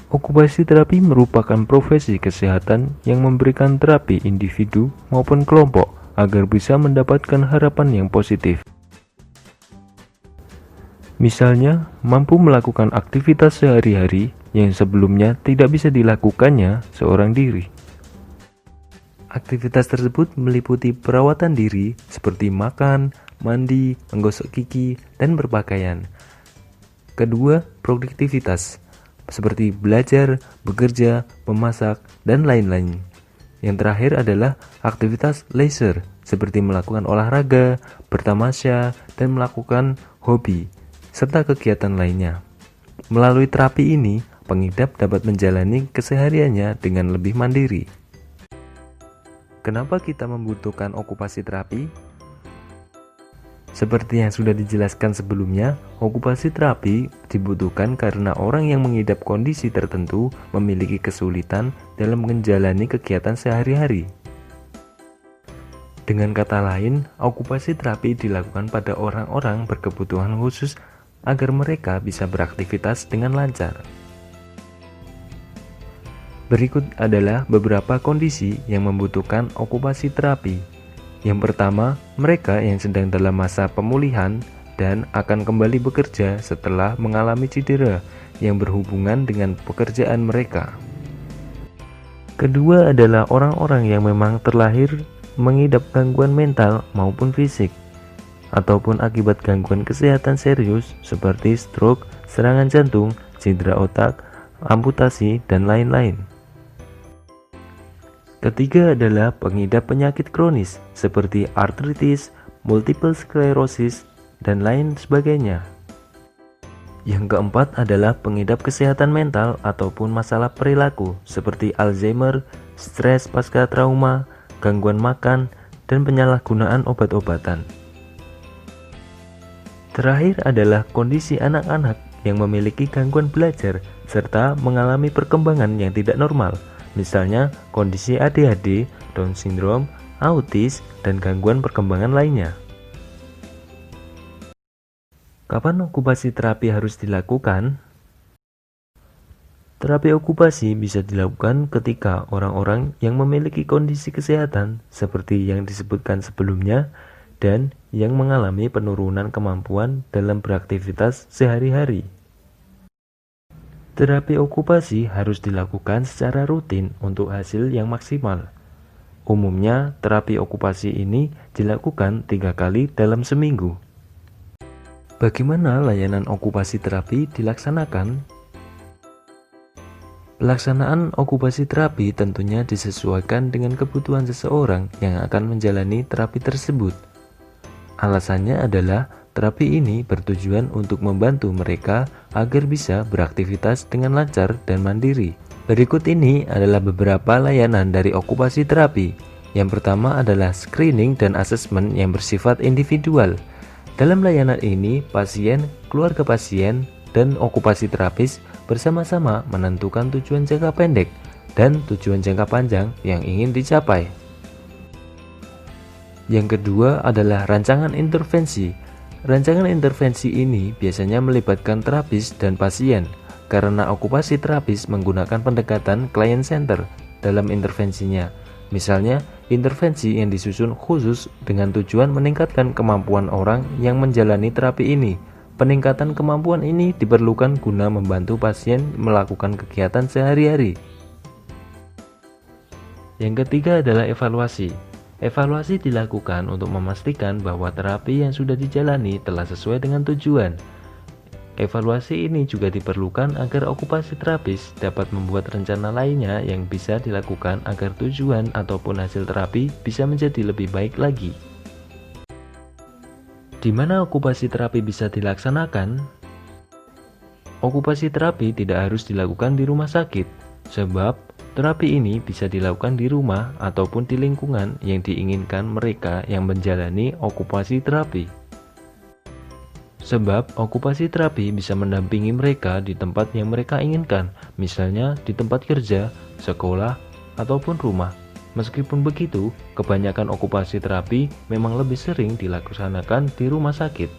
Okupasi terapi merupakan profesi kesehatan yang memberikan terapi individu maupun kelompok agar bisa mendapatkan harapan yang positif. Misalnya, mampu melakukan aktivitas sehari-hari yang sebelumnya tidak bisa dilakukannya seorang diri. Aktivitas tersebut meliputi perawatan diri seperti makan, mandi, menggosok gigi, dan berpakaian. Kedua, produktivitas seperti belajar, bekerja, memasak, dan lain-lain. Yang terakhir adalah aktivitas leisure seperti melakukan olahraga, bertamasya, dan melakukan hobi, serta kegiatan lainnya. Melalui terapi ini, pengidap dapat menjalani kesehariannya dengan lebih mandiri. Kenapa kita membutuhkan okupasi terapi? Seperti yang sudah dijelaskan sebelumnya, okupasi terapi dibutuhkan karena orang yang mengidap kondisi tertentu memiliki kesulitan dalam menjalani kegiatan sehari-hari. Dengan kata lain, okupasi terapi dilakukan pada orang-orang berkebutuhan khusus agar mereka bisa beraktivitas dengan lancar. Berikut adalah beberapa kondisi yang membutuhkan okupasi terapi. Yang pertama, mereka yang sedang dalam masa pemulihan dan akan kembali bekerja setelah mengalami cedera yang berhubungan dengan pekerjaan mereka. Kedua adalah orang-orang yang memang terlahir mengidap gangguan mental maupun fisik, ataupun akibat gangguan kesehatan serius seperti stroke, serangan jantung, cedera otak, amputasi, dan lain-lain. Ketiga adalah pengidap penyakit kronis seperti artritis, multiple sclerosis, dan lain sebagainya. Yang keempat adalah pengidap kesehatan mental ataupun masalah perilaku seperti Alzheimer, stres pasca trauma, gangguan makan, dan penyalahgunaan obat-obatan. Terakhir adalah kondisi anak-anak yang memiliki gangguan belajar serta mengalami perkembangan yang tidak normal. Misalnya kondisi ADHD, Down syndrome, autis, dan gangguan perkembangan lainnya. Kapan okupasi terapi harus dilakukan? Terapi okupasi bisa dilakukan ketika orang-orang yang memiliki kondisi kesehatan seperti yang disebutkan sebelumnya dan yang mengalami penurunan kemampuan dalam beraktivitas sehari-hari. Terapi okupasi harus dilakukan secara rutin untuk hasil yang maksimal. Umumnya, terapi okupasi ini dilakukan 3 kali dalam seminggu. Bagaimana layanan okupasi terapi dilaksanakan? Pelaksanaan okupasi terapi tentunya disesuaikan dengan kebutuhan seseorang yang akan menjalani terapi tersebut. Alasannya adalah terapi ini bertujuan untuk membantu mereka agar bisa beraktivitas dengan lancar dan mandiri. Berikut ini adalah beberapa layanan dari okupasi terapi. Yang pertama adalah screening dan asesmen yang bersifat individual. Dalam layanan ini, pasien, keluarga pasien, dan okupasi terapis bersama-sama menentukan tujuan jangka pendek dan tujuan jangka panjang yang ingin dicapai. Yang kedua adalah rancangan intervensi. Rancangan intervensi ini biasanya melibatkan terapis dan pasien, karena okupasi terapis menggunakan pendekatan client center dalam intervensinya. Misalnya, intervensi yang disusun khusus dengan tujuan meningkatkan kemampuan orang yang menjalani terapi ini. Peningkatan kemampuan ini diperlukan guna membantu pasien melakukan kegiatan sehari-hari. Yang ketiga adalah evaluasi. Evaluasi dilakukan untuk memastikan bahwa terapi yang sudah dijalani telah sesuai dengan tujuan. Evaluasi ini juga diperlukan agar okupasi terapis dapat membuat rencana lainnya yang bisa dilakukan agar tujuan ataupun hasil terapi bisa menjadi lebih baik lagi. Di mana okupasi terapi bisa dilaksanakan? Okupasi terapi tidak harus dilakukan di rumah sakit, sebab terapi ini bisa dilakukan di rumah ataupun di lingkungan yang diinginkan mereka yang menjalani okupasi terapi. Sebab okupasi terapi bisa mendampingi mereka di tempat yang mereka inginkan, misalnya di tempat kerja, sekolah, ataupun rumah. Meskipun begitu, kebanyakan okupasi terapi memang lebih sering dilaksanakan di rumah sakit.